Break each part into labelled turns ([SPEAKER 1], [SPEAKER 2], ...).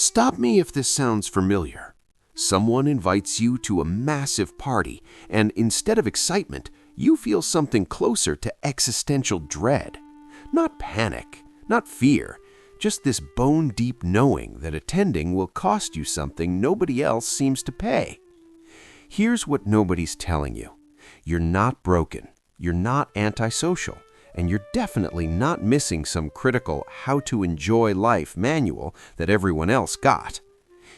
[SPEAKER 1] Stop me if this sounds familiar. Someone invites you to a massive party, and instead of excitement, you feel something closer to existential dread. Not panic, not fear, just this bone-deep knowing that attending will cost you something nobody else seems to pay. Here's what nobody's telling you. You're not broken, you're not antisocial, and you're definitely not missing some critical how to enjoy life manual that everyone else got.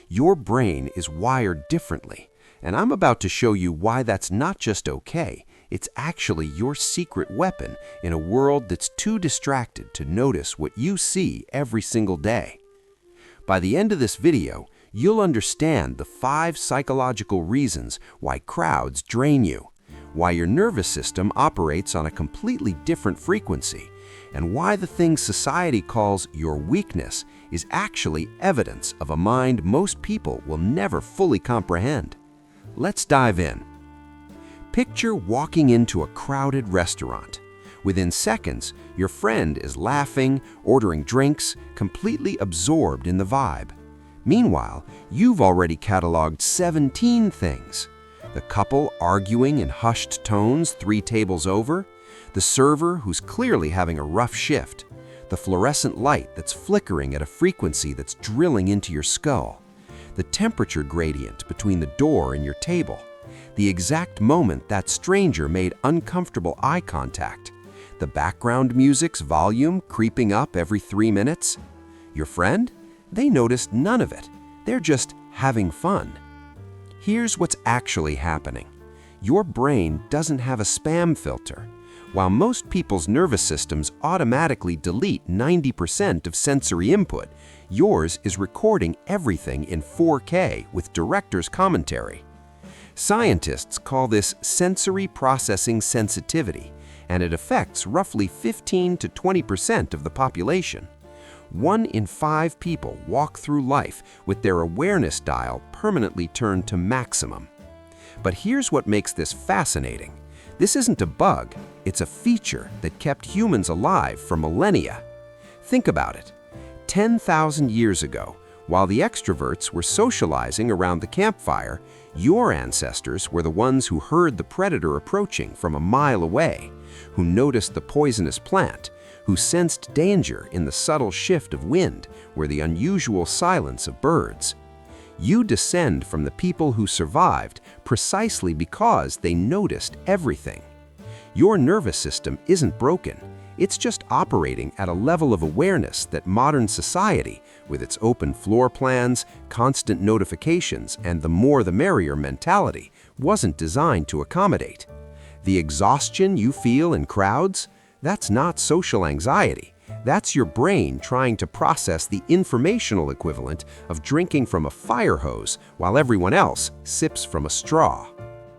[SPEAKER 1] Your brain is wired differently, and I'm about to show you why that's not just okay, it's actually your secret weapon in a world that's too distracted to notice what you see every single day. By the end of this video, you'll understand the 5 psychological reasons why crowds drain you, why your nervous system operates on a completely different frequency, and why the thing society calls your weakness is actually evidence of a mind most people will never fully comprehend. Let's dive in. Picture walking into a crowded restaurant. Within seconds, your friend is laughing, ordering drinks, completely absorbed in the vibe. Meanwhile, you've already cataloged 17 things. The couple arguing in hushed tones 3 tables over, the server who's clearly having a rough shift, the fluorescent light that's flickering at a frequency that's drilling into your skull, the temperature gradient between the door and your table, the exact moment that stranger made uncomfortable eye contact, the background music's volume creeping up every 3 minutes. Your friend? They noticed none of it. They're just having fun. Here's what's actually happening. Your brain doesn't have a spam filter. While most people's nervous systems automatically delete 90% of sensory input, yours is recording everything in 4K with director's commentary. Scientists call this sensory processing sensitivity, and it affects roughly 15 to 20% of the population. 1 in 5 people walk through life with their awareness dial permanently turned to maximum. But here's what makes this fascinating. This isn't a bug, it's a feature that kept humans alive for millennia. Think about it. 10,000 years ago, while the extroverts were socializing around the campfire, your ancestors were the ones who heard the predator approaching from a mile away, who noticed the poisonous plant, who sensed danger in the subtle shift of wind or the unusual silence of birds. You descend from the people who survived precisely because they noticed everything. Your nervous system isn't broken. It's just operating at a level of awareness that modern society, with its open floor plans, constant notifications, and the more the merrier mentality, wasn't designed to accommodate. The exhaustion you feel in crowds? That's not social anxiety. That's your brain trying to process the informational equivalent of drinking from a fire hose while everyone else sips from a straw.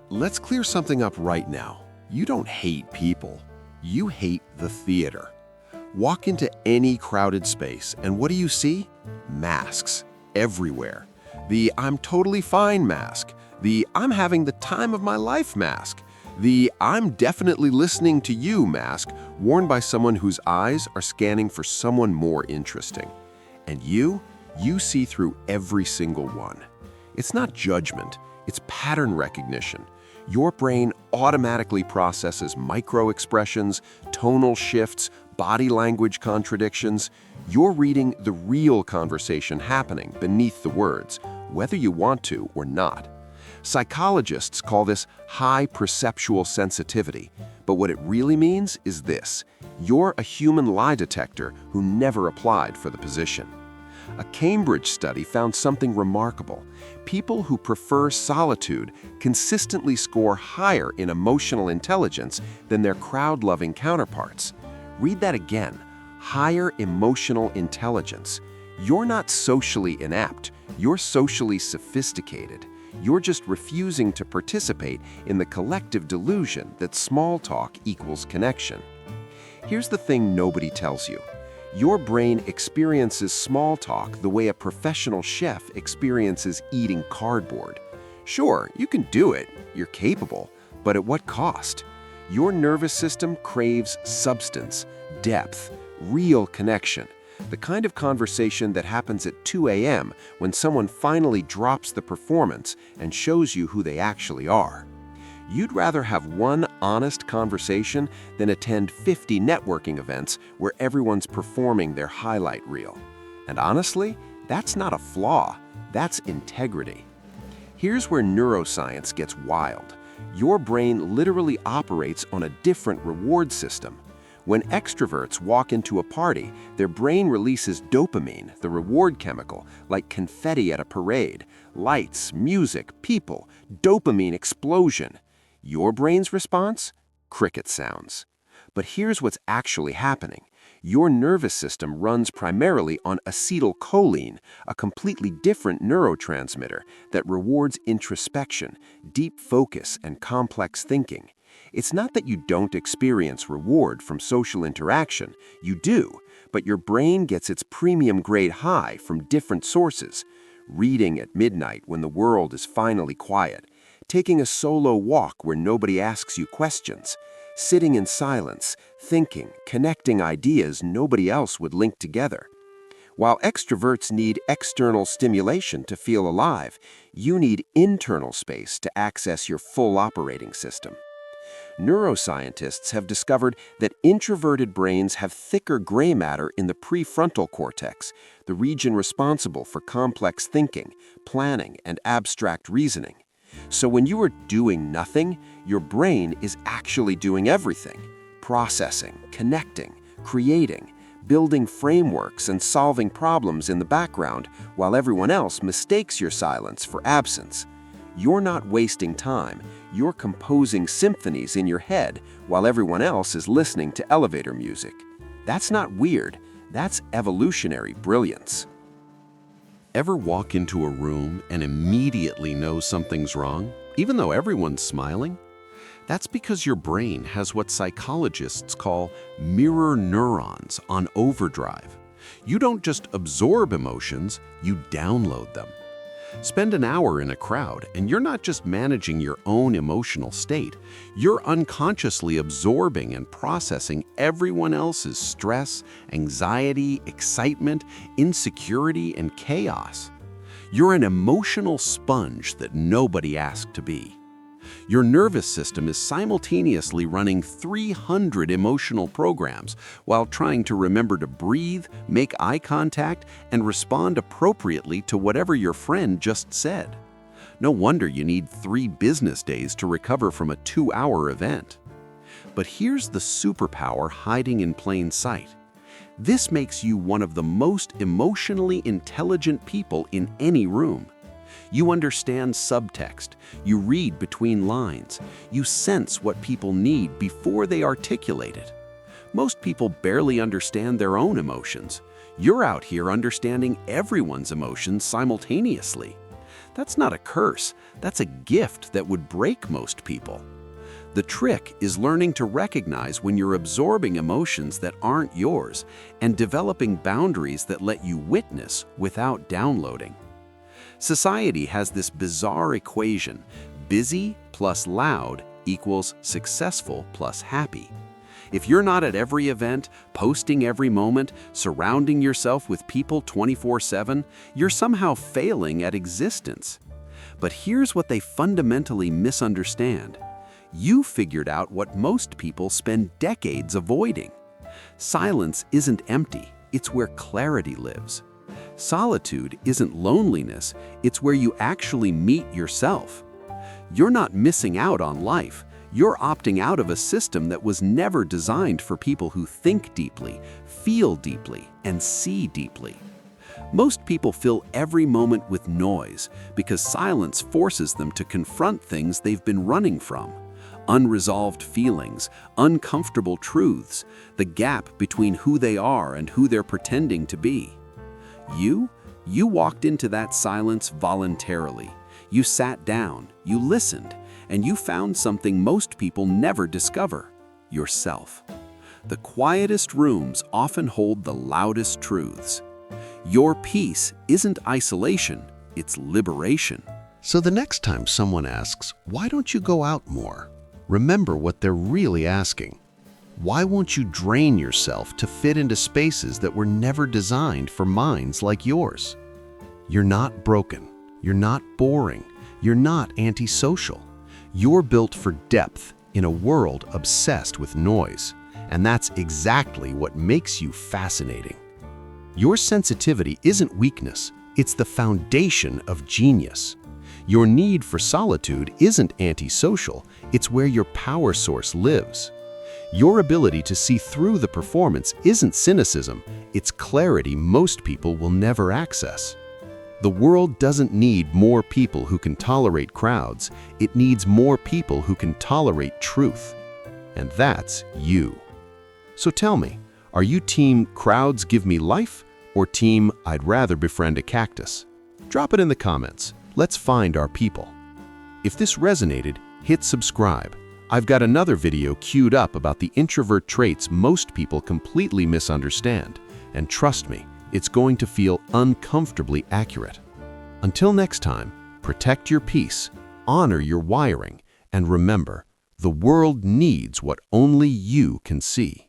[SPEAKER 2] Let's clear something up right now. You don't hate people. You hate the theater. Walk into any crowded space, and what do you see? Masks everywhere. The "I'm totally fine" mask. The "I'm having the time of my life" mask. The "I'm definitely listening to you" mask, worn by someone whose eyes are scanning for someone more interesting. And you see through every single one. It's not judgment, it's pattern recognition. Your brain automatically processes micro-expressions, tonal shifts, body language contradictions. You're reading the real conversation happening beneath the words, whether you want to or not. Psychologists call this high perceptual sensitivity, but what it really means is this: you're a human lie detector who never applied for the position. A Cambridge study found something remarkable. People who prefer solitude consistently score higher in emotional intelligence than their crowd-loving counterparts. Read that again: higher emotional intelligence. You're not socially inept, you're socially sophisticated. You're just refusing to participate in the collective delusion that small talk equals connection. Here's the thing nobody tells you. Your brain experiences small talk the way a professional chef experiences eating cardboard. Sure, you can do it, you're capable, but at what cost? Your nervous system craves substance, depth, real connection. The kind of conversation that happens at 2 a.m. when someone finally drops the performance and shows you who they actually are. You'd rather have one honest conversation than attend 50 networking events where everyone's performing their highlight reel. And honestly, that's not a flaw, that's integrity. Here's where neuroscience gets wild. Your brain literally operates on a different reward system. When extroverts walk into a party, their brain releases dopamine, the reward chemical, like confetti at a parade. Lights, music, people, dopamine explosion. Your brain's response? Cricket sounds. But here's what's actually happening. Your nervous system runs primarily on acetylcholine, a completely different neurotransmitter that rewards introspection, deep focus, and complex thinking. It's not that you don't experience reward from social interaction. You do, but your brain gets its premium-grade high from different sources. Reading at midnight when the world is finally quiet. Taking a solo walk where nobody asks you questions. Sitting in silence, thinking, connecting ideas nobody else would link together. While extroverts need external stimulation to feel alive, you need internal space to access your full operating system. Neuroscientists have discovered that introverted brains have thicker gray matter in the prefrontal cortex, the region responsible for complex thinking, planning, and abstract reasoning. So when you are doing nothing, your brain is actually doing everything: processing, connecting, creating, building frameworks, and solving problems in the background while everyone else mistakes your silence for absence. You're not wasting time, you're composing symphonies in your head while everyone else is listening to elevator music. That's not weird, that's evolutionary brilliance.
[SPEAKER 1] Ever walk into a room and immediately know something's wrong, even though everyone's smiling? That's because your brain has what psychologists call mirror neurons on overdrive. You don't just absorb emotions, you download them. Spend an hour in a crowd, and you're not just managing your own emotional state, you're unconsciously absorbing and processing everyone else's stress, anxiety, excitement, insecurity, and chaos. You're an emotional sponge that nobody asked to be. Your nervous system is simultaneously running 300 emotional programs while trying to remember to breathe, make eye contact, and respond appropriately to whatever your friend just said. No wonder you need 3 business days to recover from a 2-hour event. But here's the superpower hiding in plain sight. This makes you one of the most emotionally intelligent people in any room. You understand subtext, you read between lines, you sense what people need before they articulate it. Most people barely understand their own emotions. You're out here understanding everyone's emotions simultaneously. That's not a curse, that's a gift that would break most people. The trick is learning to recognize when you're absorbing emotions that aren't yours and developing boundaries that let you witness without downloading. Society has this bizarre equation: busy plus loud equals successful plus happy. If you're not at every event, posting every moment, surrounding yourself with people 24/7, you're somehow failing at existence. But here's what they fundamentally misunderstand. You figured out what most people spend decades avoiding. Silence isn't empty, it's where clarity lives. Solitude isn't loneliness, it's where you actually meet yourself. You're not missing out on life, you're opting out of a system that was never designed for people who think deeply, feel deeply, and see deeply. Most people fill every moment with noise because silence forces them to confront things they've been running from. Unresolved feelings, uncomfortable truths, the gap between who they are and who they're pretending to be. You walked into that silence voluntarily. You sat down, you listened, and you found something most people never discover: yourself. The quietest rooms often hold the loudest truths. Your peace isn't isolation, it's liberation.
[SPEAKER 3] So the next time someone asks, "Why don't you go out more?" remember what they're really asking.
[SPEAKER 2] Why won't you drain yourself to fit into spaces that were never designed for minds like yours? You're not broken. You're not boring. You're not antisocial. You're built for depth in a world obsessed with noise, and that's exactly what makes you fascinating. Your sensitivity isn't weakness, it's the foundation of genius. Your need for solitude isn't antisocial, it's where your power source lives. Your ability to see through the performance isn't cynicism, it's clarity most people will never access. The world doesn't need more people who can tolerate crowds, it needs more people who can tolerate truth. And that's you. So tell me, are you team crowds give me life or team I'd rather befriend a cactus? Drop it in the comments. Let's find our people. If this resonated, hit subscribe. I've got another video queued up about the introvert traits most people completely misunderstand. And trust me, it's going to feel uncomfortably accurate. Until next time, protect your peace, honor your wiring, and remember, the world needs what only you can see.